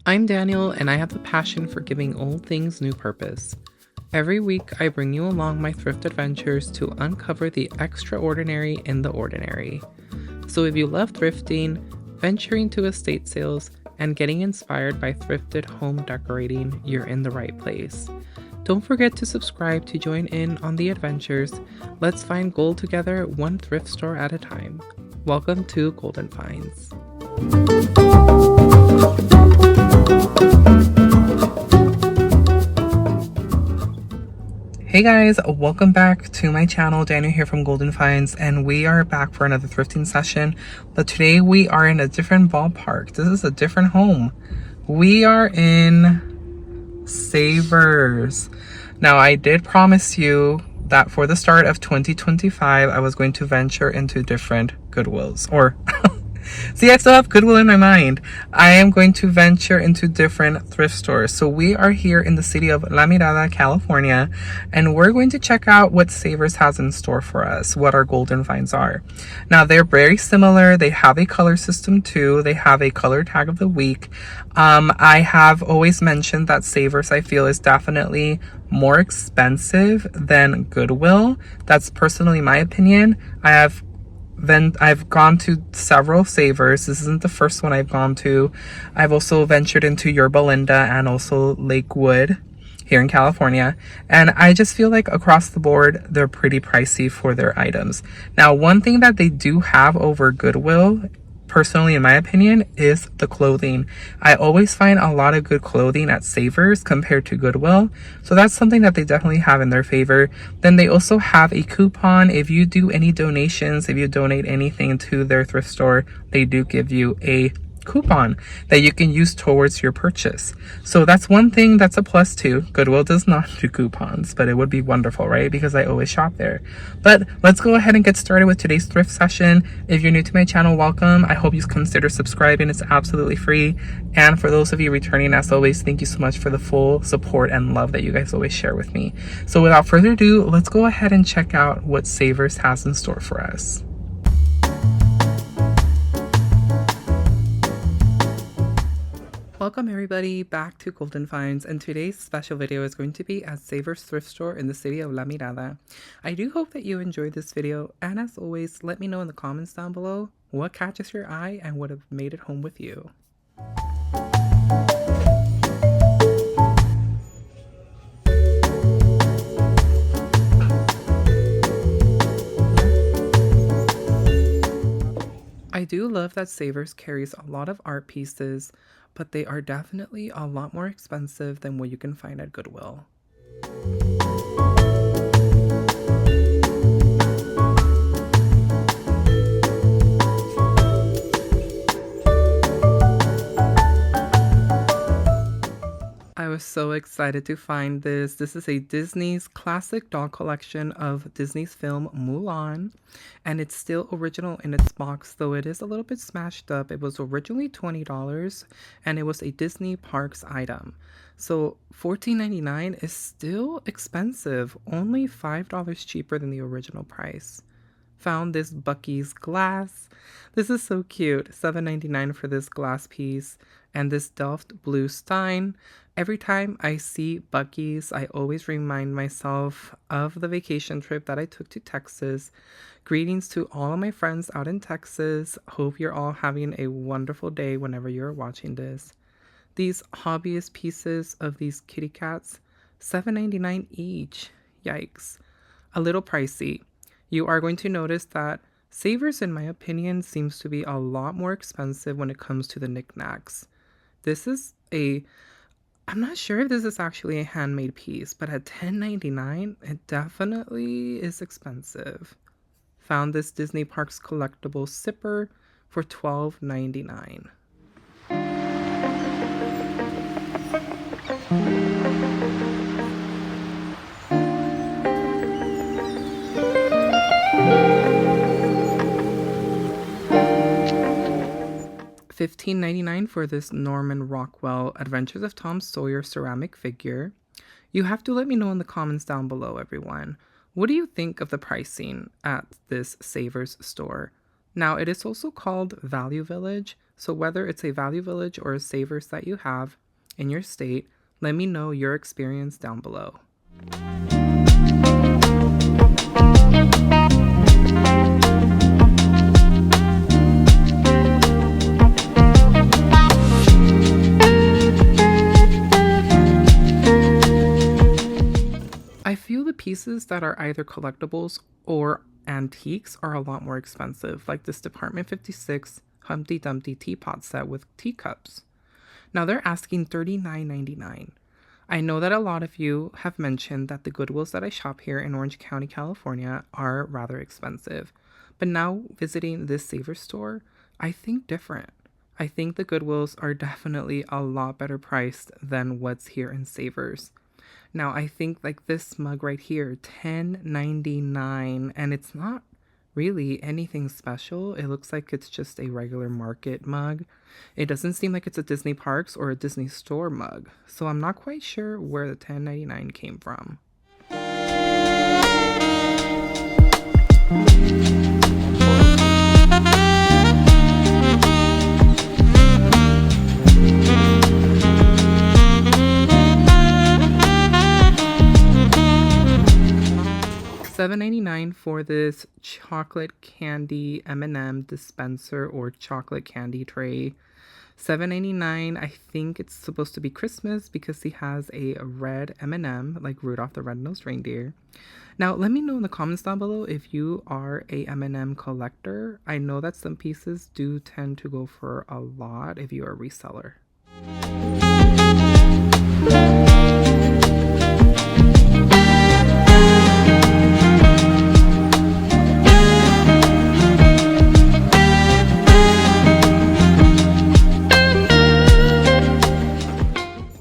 I'm Daniel, and I have the passion for giving old things new purpose. Every week, I bring you along my thrift adventures to uncover the extraordinary in the ordinary. So if you love thrifting, venturing to estate sales, and getting inspired by thrifted home decorating, you're in the right place. Don't forget to subscribe to join in on the adventures. Let's find gold together, one thrift store at a time. Welcome to Golden Finds. Hey guys, welcome back to my channel. Daniel here from Golden Finds, and we are back for another thrifting session. But today we are in a different ballpark. This is a different home. We are in Savers. Now, I did promise you that for the start of 2025, I was going to venture into different Goodwills, or see, I still have Goodwill in my mind. I am going to venture into different thrift stores. So we are here in the city of La Mirada, California, and we're going to check out what Savers has in store for us, what our golden finds are. Now, they're very similar. They have a color system too. They have a color tag of the week. I have always mentioned that Savers, I feel, is definitely more expensive than Goodwill. That's personally my opinion. I've gone to several Savers. This isn't the first one I've gone to. I've also ventured into Yerba Linda and also Lakewood here in California. And I just feel like across the board, they're pretty pricey for their items. Now, one thing that they do have over Goodwill, personally in my opinion, is the clothing. I always find a lot of good clothing at Savers compared to Goodwill, so that's something that they definitely have in their favor. Then they also have a coupon. If you do any donations, if you donate anything to their thrift store, they do give you a coupon that you can use towards your purchase. So that's one thing that's a plus too. Goodwill does not do coupons, but it would be wonderful, right? Because I always shop there. But let's go ahead and get started with today's thrift session. If you're new to my channel, welcome. I hope you consider subscribing. It's absolutely free. And for those of you returning, as always, thank you so much for the full support and love that you guys always share with me. So without further ado, let's go ahead and check out what Savers has in store for us. Welcome everybody back to Golden Finds, and today's special video is going to be at Savers thrift store in the city of La Mirada. I do hope that you enjoyed this video, and as always, let me know in the comments down below what catches your eye and would have made it home with you. I do love that Savers carries a lot of art pieces, but they are definitely a lot more expensive than what you can find at Goodwill. I was so excited to find this. This is a Disney's classic doll collection of Disney's film Mulan, and it's still original in its box, though it is a little bit smashed up. It was originally $20, and it was a Disney Parks item. So $14.99 is still expensive, only $5 cheaper than the original price. Found this Bucky's glass. This is so cute. $7.99 for this glass piece, and this Delft blue stein. Every time I see Bucky's, I always remind myself of the vacation trip that I took to Texas. Greetings to all of my friends out in Texas. Hope you're all having a wonderful day whenever you're watching this. These hobbyist pieces of these kitty cats, $7.99 each. Yikes. A little pricey. You are going to notice that Savers, in my opinion, seems to be a lot more expensive when it comes to the knickknacks. This is I'm not sure if this is actually a handmade piece, but at $10.99, it definitely is expensive. Found this Disney Parks collectible zipper for $12.99. $15.99 for this Norman Rockwell Adventures of Tom Sawyer ceramic figure. You have to let me know in the comments down below, everyone. What do you think of the pricing at this Savers store? Now, it is also called Value Village, so whether it's a Value Village or a Savers that you have in your state, let me know your experience down below. I feel the pieces that are either collectibles or antiques are a lot more expensive, like this Department 56 Humpty Dumpty teapot set with teacups. Now they're asking $39.99. I know that a lot of you have mentioned that the Goodwills that I shop here in Orange County, California are rather expensive. But now visiting this Savers store, I think different. I think the Goodwills are definitely a lot better priced than what's here in Savers. Now I think like this mug right here, $10.99, and it's not really anything special. It looks like it's just a regular market mug. It doesn't seem like it's a Disney Parks or a Disney Store mug, so I'm not quite sure where the $10.99 came from. $7.99 for this chocolate candy M&M dispenser or chocolate candy tray. $7.99. I think it's supposed to be Christmas because he has a red M&M like Rudolph the Red-Nosed Reindeer. Now let me know in the comments down below if you are a M&M collector. I know that some pieces do tend to go for a lot if you are a reseller.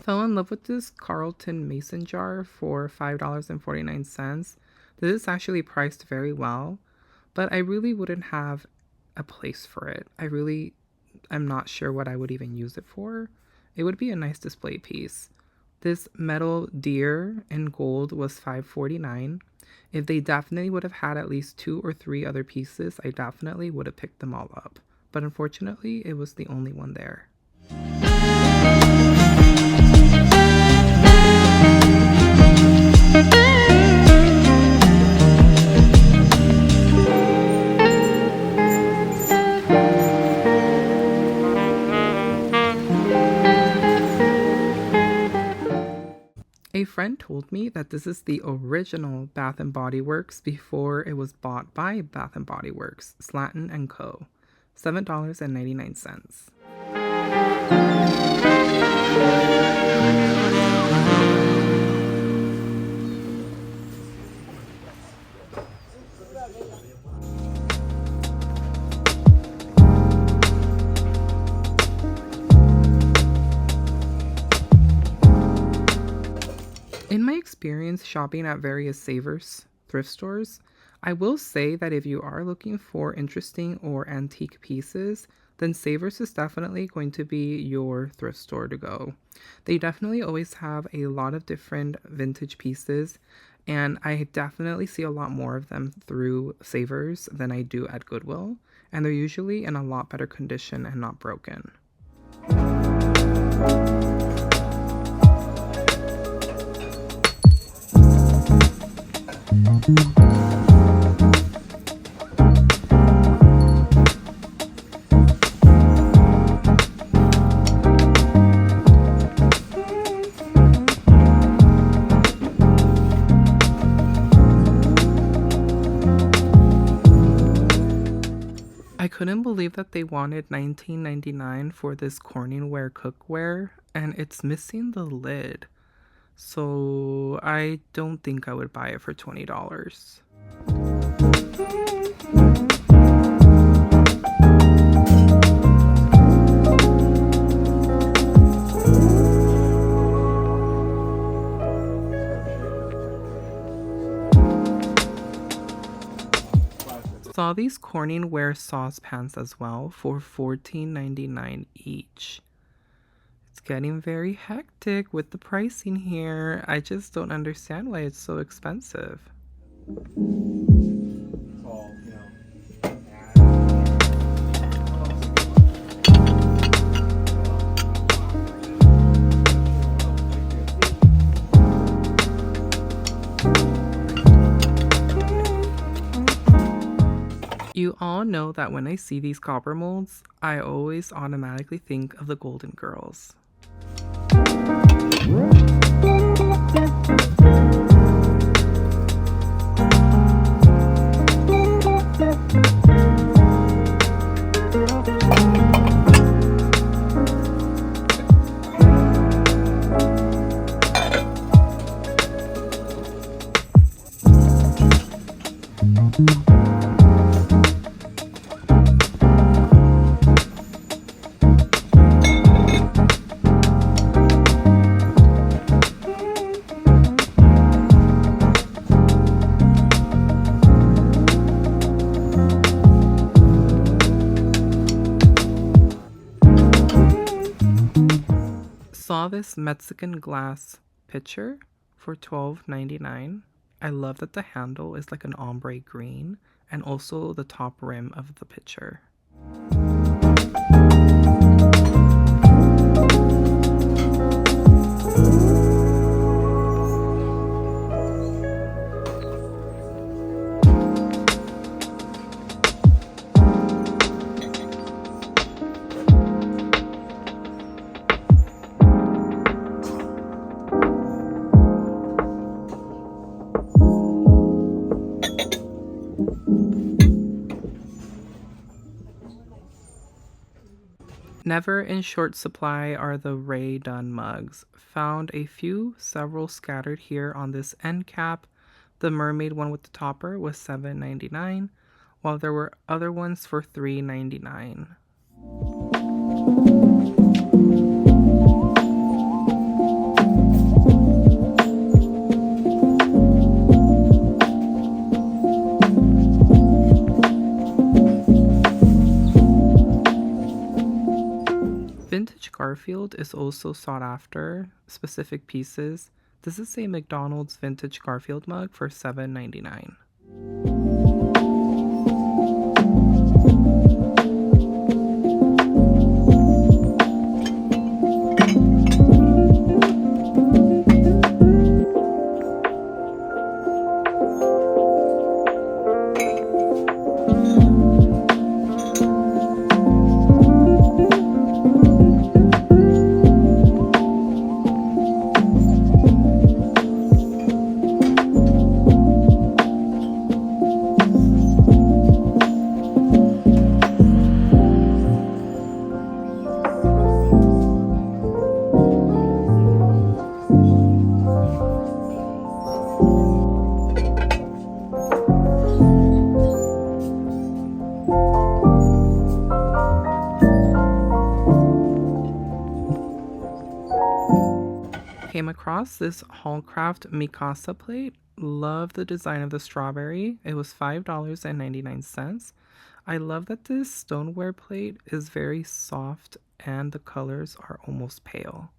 Fell in love with this Carlton mason jar for $5.49. This is actually priced very well, but I really wouldn't have a place for it. I'm not sure what I would even use it for. It would be a nice display piece. This metal deer in gold was $5.49. If they definitely would have had at least 2 or 3 other pieces, I definitely would have picked them all up. But unfortunately, it was the only one there. A friend told me that this is the original Bath & Body Works before it was bought by Bath & Body Works, Slatton & Co. $7.99. In my experience shopping at various Savers thrift stores, I will say that if you are looking for interesting or antique pieces, then Savers is definitely going to be your thrift store to go. They definitely always have a lot of different vintage pieces, and I definitely see a lot more of them through Savers than I do at Goodwill, and they're usually in a lot better condition and not broken. I couldn't believe that they wanted $19.99 for this Corningware cookware, and it's missing the lid. So I don't think I would buy it for $20. Saw these Corningware saucepans as well for $14.99 each. It's getting very hectic with the pricing here. I just don't understand why it's so expensive. Y'all know that when I see these copper molds, I always automatically think of the Golden Girls. Saw this Mexican glass pitcher for $12.99. I love that the handle is like an ombre green and also the top rim of the pitcher. Never in short supply are the Ray Dunn mugs. Found a few, several scattered here on this end cap. The mermaid one with the topper was $7.99, while there were other ones for $3.99. Vintage Garfield is also sought after, specific pieces. This is a McDonald's vintage Garfield mug for $7.99. Came across this Hallcraft Mikasa plate. Love the design of the strawberry. It was $5.99. I love that this stoneware plate is very soft and the colors are almost pale.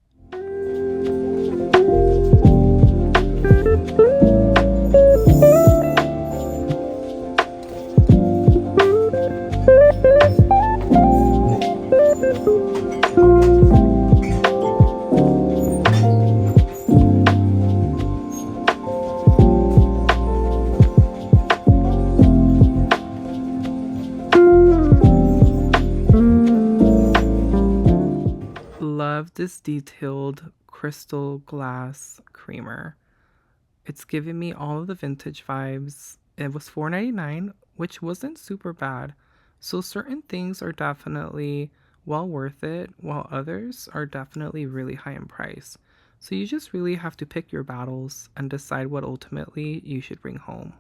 Love this detailed crystal glass creamer. It's giving me all of the vintage vibes. It was $4.99, which wasn't super bad. So certain things are definitely well worth it, while others are definitely really high in price. So you just really have to pick your battles and decide what ultimately you should bring home.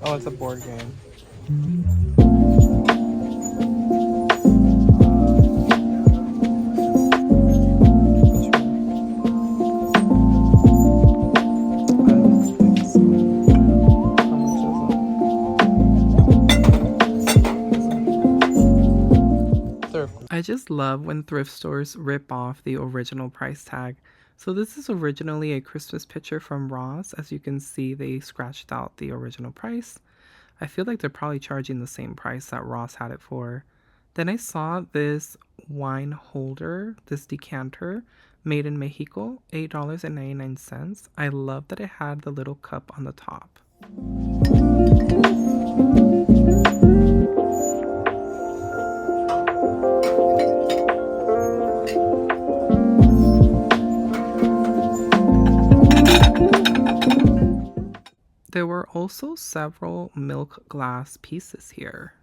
Oh, it's a board game. I just love when thrift stores rip off the original price tag. So this is originally a Christmas picture from Ross. As you can see, they scratched out the original price. I feel like they're probably charging the same price that Ross had it for. Then I saw this wine holder, this decanter, made in Mexico, $8.99. I love that it had the little cup on the top. There were also several milk glass pieces here.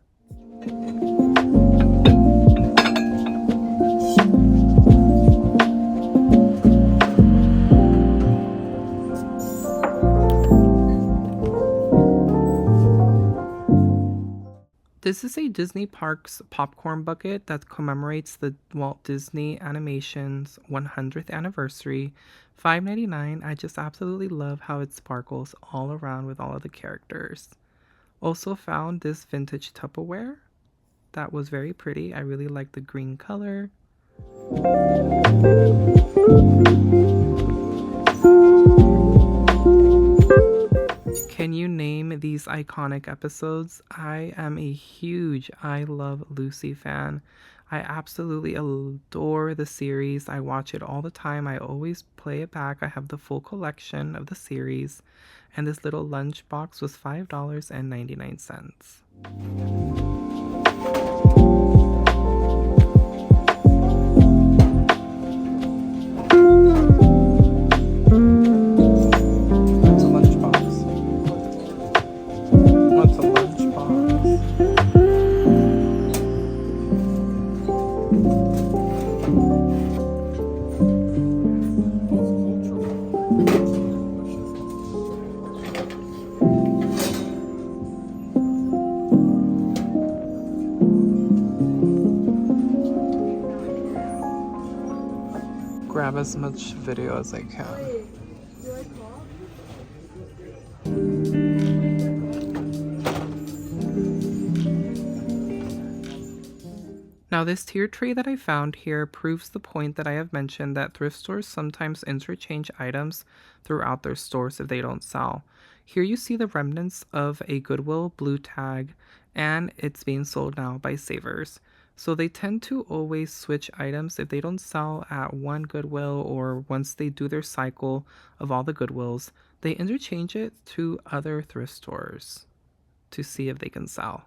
This is a Disney Parks popcorn bucket that commemorates the Walt Disney Animation's 100th anniversary. $5.99. I just absolutely love how it sparkles all around with all of the characters. Also found this vintage Tupperware that was very pretty. I really like the green color. Can you name these iconic episodes? I am a huge I Love Lucy fan. I absolutely adore the series. I watch it all the time. I always play it back. I have the full collection of the series. And this little lunchbox was $5.99. Grab as much video as I can. Now this tier tray that I found here proves the point that I have mentioned that thrift stores sometimes interchange items throughout their stores if they don't sell. Here you see the remnants of a Goodwill blue tag, and it's being sold now by Savers. So they tend to always switch items if they don't sell at one Goodwill, or once they do their cycle of all the Goodwills, they interchange it to other thrift stores to see if they can sell.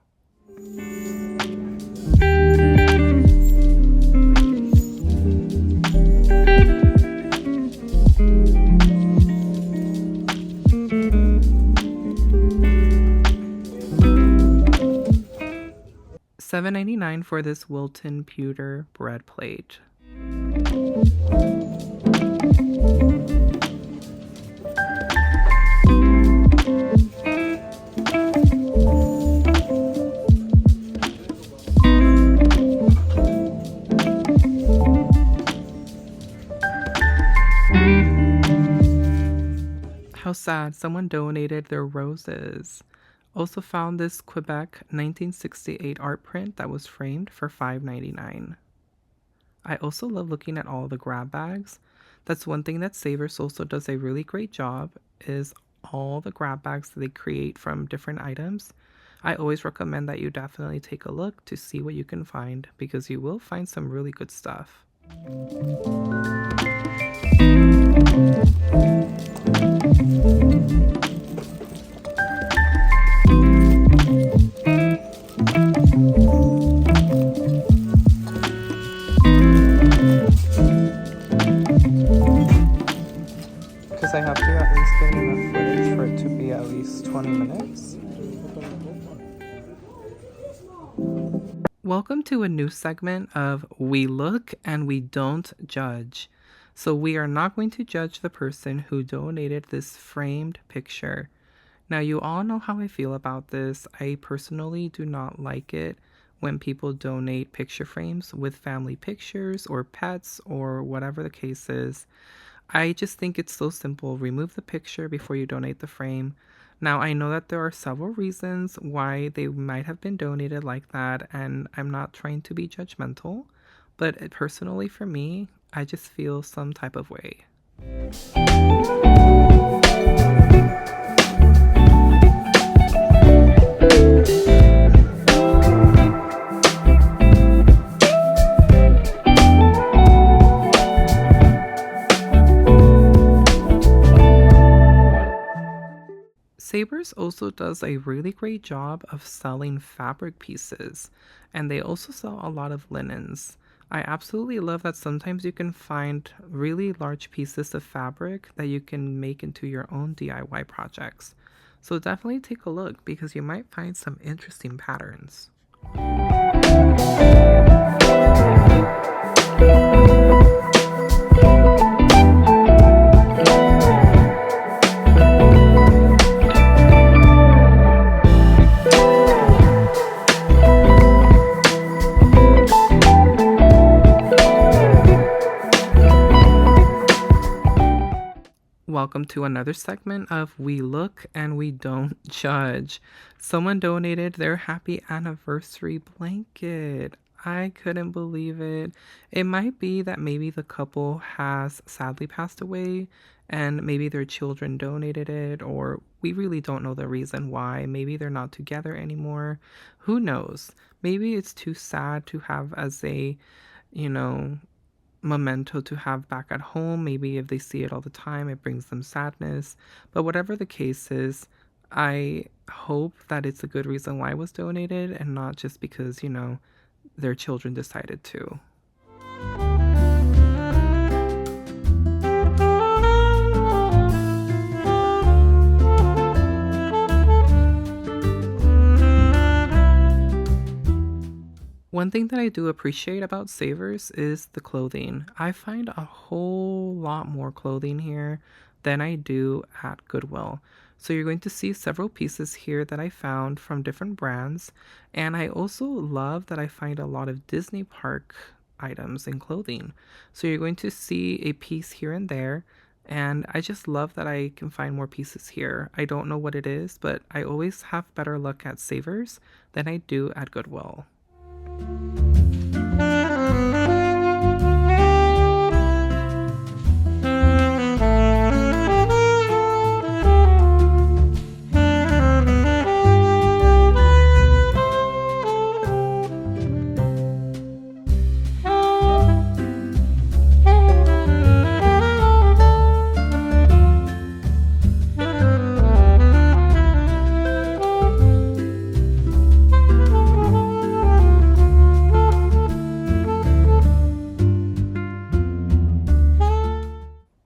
$7.99 for this Wilton pewter bread plate. How sad, someone donated their roses. Also found this Quebec 1968 art print that was framed for $5.99. I also love looking at all the grab bags. That's one thing that Savers also does a really great job, is all the grab bags that they create from different items. I always recommend that you definitely take a look to see what you can find, because you will find some really good stuff. Because I have to at least get enough footage for it to be at least 20 minutes. Welcome to a new segment of We Look and We Don't Judge. So we are not going to judge the person who donated this framed picture. Now you all know how I feel about this. I personally do not like it when people donate picture frames with family pictures or pets or whatever the case is. I just think it's so simple. Remove the picture before you donate the frame. Now, I know that there are several reasons why they might have been donated like that, and I'm not trying to be judgmental, but personally for me, I just feel some type of way. Savers also does a really great job of selling fabric pieces, and they also sell a lot of linens. I absolutely love that sometimes you can find really large pieces of fabric that you can make into your own DIY projects. So definitely take a look because you might find some interesting patterns. Welcome to another segment of We Look and We Don't Judge. Someone donated their happy anniversary blanket. I couldn't believe it. It might be that maybe the couple has sadly passed away and maybe their children donated it, or we really don't know the reason why. Maybe they're not together anymore. Who knows? Maybe it's too sad to have as a, you know, memento to have back at home. Maybe if they see it all the time, it brings them sadness. But whatever the case is, I hope that it's a good reason why it was donated and not just because, their children decided to. One thing that I do appreciate about Savers is the clothing. I find a whole lot more clothing here than I do at Goodwill. So you're going to see several pieces here that I found from different brands. And I also love that I find a lot of Disney park items and clothing. So you're going to see a piece here and there. And I just love that I can find more pieces here. I don't know what it is, but I always have better luck at Savers than I do at Goodwill.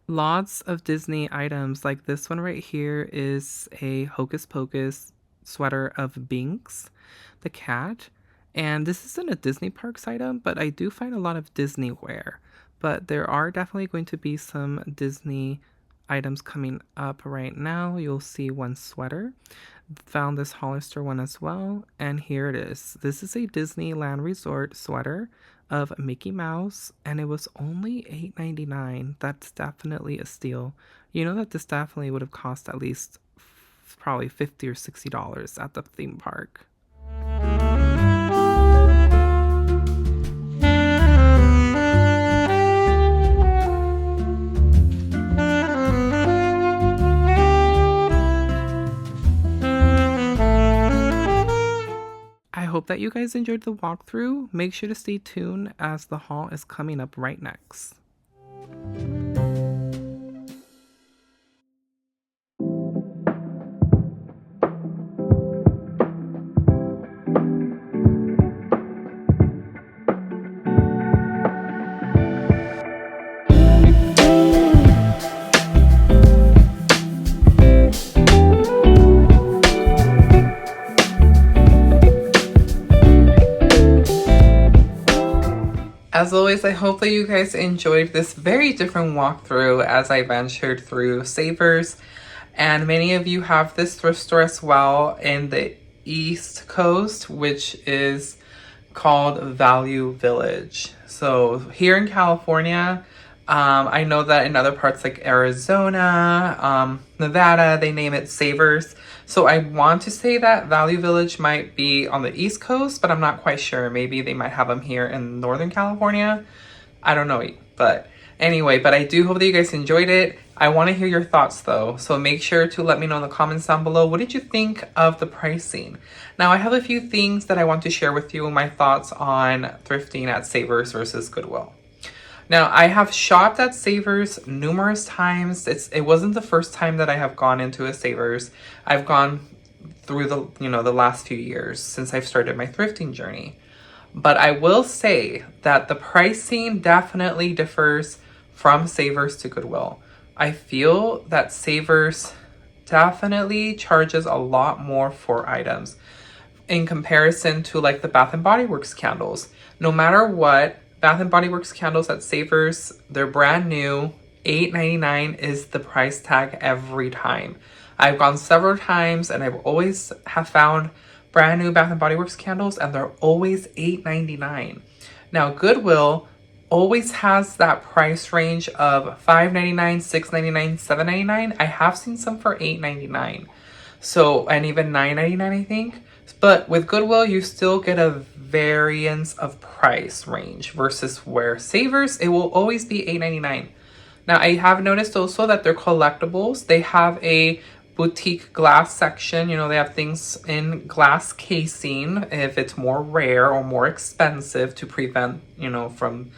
Lots of Disney items, like this one right here is a Hocus Pocus sweater of Binks, the cat. And this isn't a Disney Parks item, but I do find a lot of Disney wear. But there are definitely going to be some Disney items coming up right now. You'll see one sweater. Found this Hollister one as well, and here it is. This is a Disneyland Resort sweater of Mickey Mouse, and it was only $8.99. That's definitely a steal. You know that this definitely would have cost at least probably $50 or $60 at the theme park. I hope that you guys enjoyed the walkthrough. Make sure to stay tuned as the haul is coming up right next. As always, I hope that you guys enjoyed this very different walkthrough as I ventured through Savers. And many of you have this thrift store as well in the East Coast, which is called Value Village. So here in California, I know that in other parts like Arizona, Nevada, they name it Savers. So I want to say that Value Village might be on the East Coast, but I'm not quite sure. Maybe they might have them here in Northern California. I don't know. But anyway, but I do hope that you guys enjoyed it. I want to hear your thoughts though. So make sure to let me know in the comments down below. What did you think of the pricing? Now I have a few things that I want to share with you, my thoughts on thrifting at Savers versus Goodwill. Now, I have shopped at Savers numerous times. It wasn't the first time that I have gone into a Savers. I've gone through the last few years since I've started my thrifting journey. But I will say that the pricing definitely differs from Savers to Goodwill. I feel that Savers definitely charges a lot more for items in comparison to like the Bath and Body Works candles. No matter what, Bath and Body Works candles at Savers, they're brand new. $8.99 is the price tag every time. I've gone several times and I've always have found brand new Bath and Body Works candles and they're always $8.99. Now Goodwill always has that price range of $5.99, $6.99, $7.99. I have seen some for $8.99. So, and even $9.99 I think. But with Goodwill, you still get a variance of price range versus where Savers, it will always be $8.99. Now, I have noticed also that they're collectibles. They have a boutique glass section. You know, they have things in glass casing if it's more rare or more expensive to prevent, from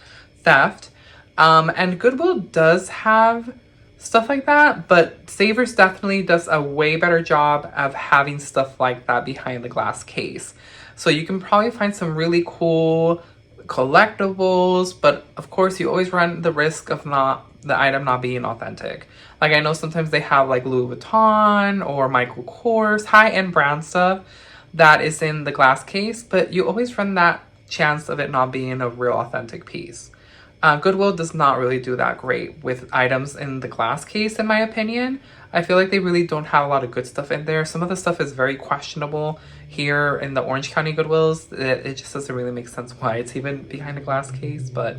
theft. And Goodwill does have stuff like that, but Savers definitely does a way better job of having stuff like that behind the glass case. So you can probably find some really cool collectibles, but of course you always run the risk of the item not being authentic. Like I know sometimes they have like Louis Vuitton or Michael Kors, high-end brand stuff that is in the glass case, but you always run that chance of it not being a real authentic piece. Goodwill does not really do that great with items in the glass case, in my opinion. I feel like they really don't have a lot of good stuff in there. Some of the stuff is very questionable here in the Orange County Goodwills. It just doesn't really make sense why it's even behind a glass case. But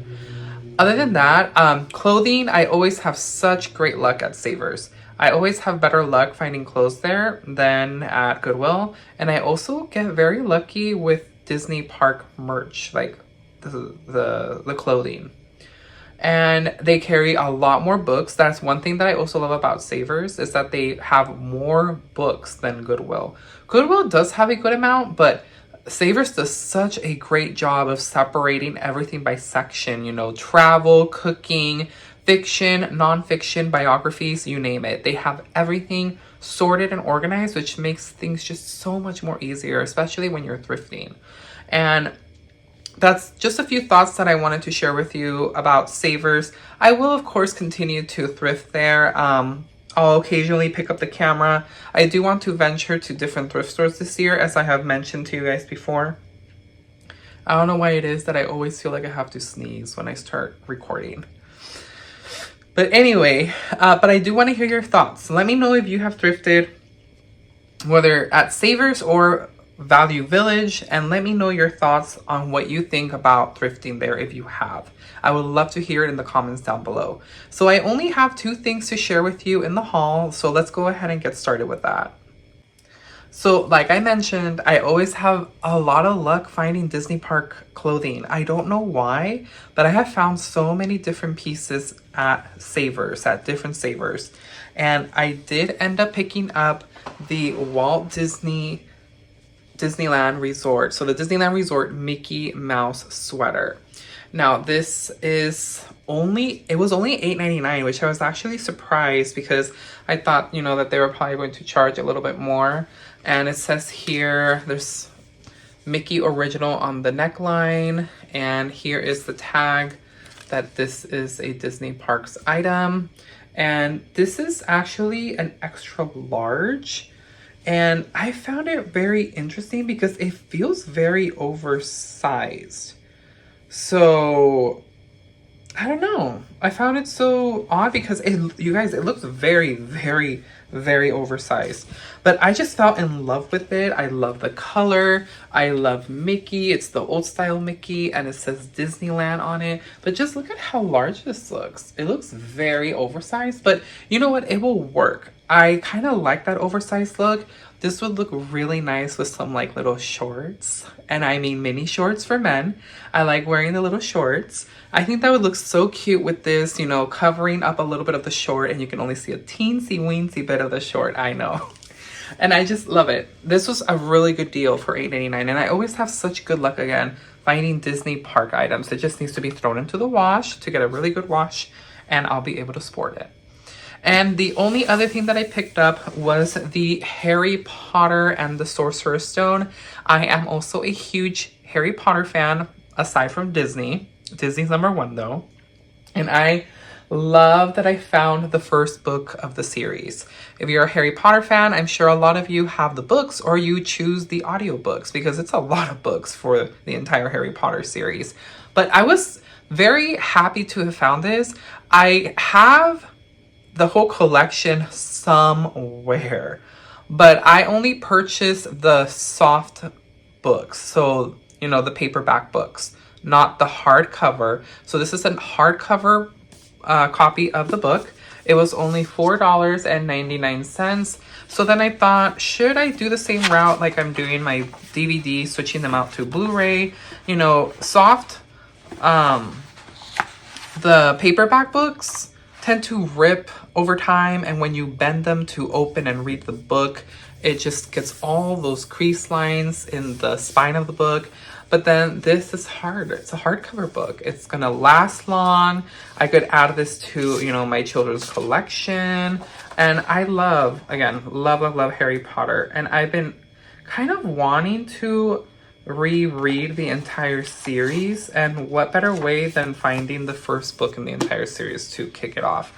other than that, clothing, I always have such great luck at Savers. I always have better luck finding clothes there than at Goodwill. And I also get very lucky with Disney Park merch, like the clothing. And they carry a lot more books. That's one thing that I also love about Savers, is that they have more books than Goodwill. Goodwill does have a good amount, but Savers does such a great job of separating everything by section, travel, cooking, fiction, nonfiction, biographies, you name it. They have everything sorted and organized, which makes things just so much more easier, especially when you're thrifting. And that's just a few thoughts that I wanted to share with you about Savers. I will, of course, continue to thrift there. I'll occasionally pick up the camera. I do want to venture to different thrift stores this year, as I have mentioned to you guys before. I don't know why it is that I always feel like I have to sneeze when I start recording. But anyway, but I do want to hear your thoughts. Let me know if you have thrifted, whether at Savers or Value Village, and let me know your thoughts on what you think about thrifting there if you have. I would love to hear it in the comments down below. So I only have 2 things to share with you in the haul, so let's go ahead and get started with that. So like I mentioned, I always have a lot of luck finding Disney Park clothing. I don't know why, but I have found so many different pieces at Savers, at different Savers. And I did end up picking up the Disneyland Resort. So the Disneyland Resort Mickey Mouse sweater. Now this is it was only $8.99, which I was actually surprised because I thought, that they were probably going to charge a little bit more. And it says here, there's Mickey Original on the neckline. And here is the tag that this is a Disney Parks item. And this is actually an extra large. And I found it very interesting because it feels very oversized. So, I don't know. I found it so odd because you guys, it looks very, very, very oversized. But I just fell in love with it. I love the color. I love Mickey. It's the old style Mickey and it says Disneyland on it. But just look at how large this looks. It looks very oversized, but you know what? It will work. I kind of like that oversized look. This would look really nice with some like little shorts. And I mean mini shorts for men. I like wearing the little shorts. I think that would look so cute with this, covering up a little bit of the short and you can only see a teensy weensy bit of the short, I know. And I just love it. This was a really good deal for $8.99 and I always have such good luck again finding Disney park items. It just needs to be thrown into the wash to get a really good wash, and I'll be able to sport it. And the only other thing that I picked up was the Harry Potter and the Sorcerer's Stone. I am also a huge Harry Potter fan, aside from Disney. Disney's #1 though. And I love that I found the first book of the series. If you're a Harry Potter fan, I'm sure a lot of you have the books or you choose the audiobooks because it's a lot of books for the entire Harry Potter series. But I was very happy to have found this. I have the whole collection somewhere, but I only purchased the soft books. So, you know, the paperback books, not the hardcover. So this is a hardcover copy of the book. It was only $4.99. So then I thought, should I do the same route like I'm doing my DVD, switching them out to Blu-ray? You know, soft, the paperback books tend to rip over time, and when you bend them to open and read the book, it just gets all those crease lines in the spine of the book. But then this is hard. It's a hardcover book. It's gonna last long. I could add this to, you know, my children's collection. And I love, again, love Harry Potter. And I've been kind of wanting to reread the entire series, and what better way than finding the first book in the entire series to kick it off.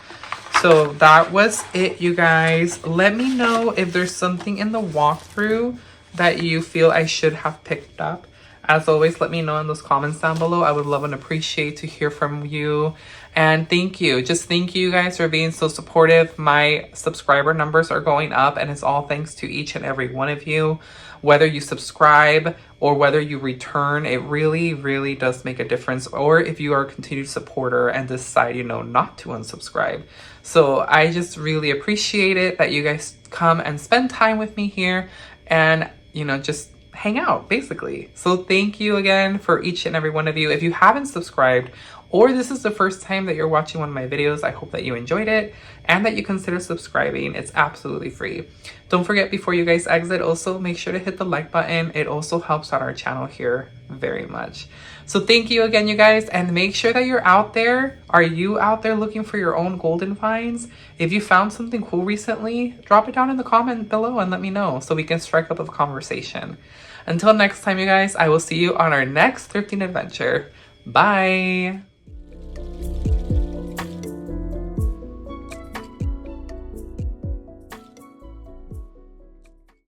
So that was it, you guys. Let me know if there's something in the walkthrough that you feel I should have picked up. As always, let me know in those comments down below. I would love and appreciate to hear from you. And thank you. Just thank you guys for being so supportive. My subscriber numbers are going up, and it's all thanks to each and every one of you. Whether you subscribe or whether you return, it really, really does make a difference. Or if you are a continued supporter and decide, you know, not to unsubscribe. So I just really appreciate it that you guys come and spend time with me here and, you know, just hang out basically. So thank you again for each and every one of you. If you haven't subscribed, or this is the first time that you're watching one of my videos, I hope that you enjoyed it and that you consider subscribing. It's absolutely free. Don't forget, before you guys exit, also make sure to hit the like button. It also helps out our channel here very much. So thank you again, you guys, and make sure that you're out there. Are you out there looking for your own golden finds? If you found something cool recently, drop it down in the comment below and let me know so we can strike up a conversation. Until next time, you guys, I will see you on our next thrifting adventure. Bye!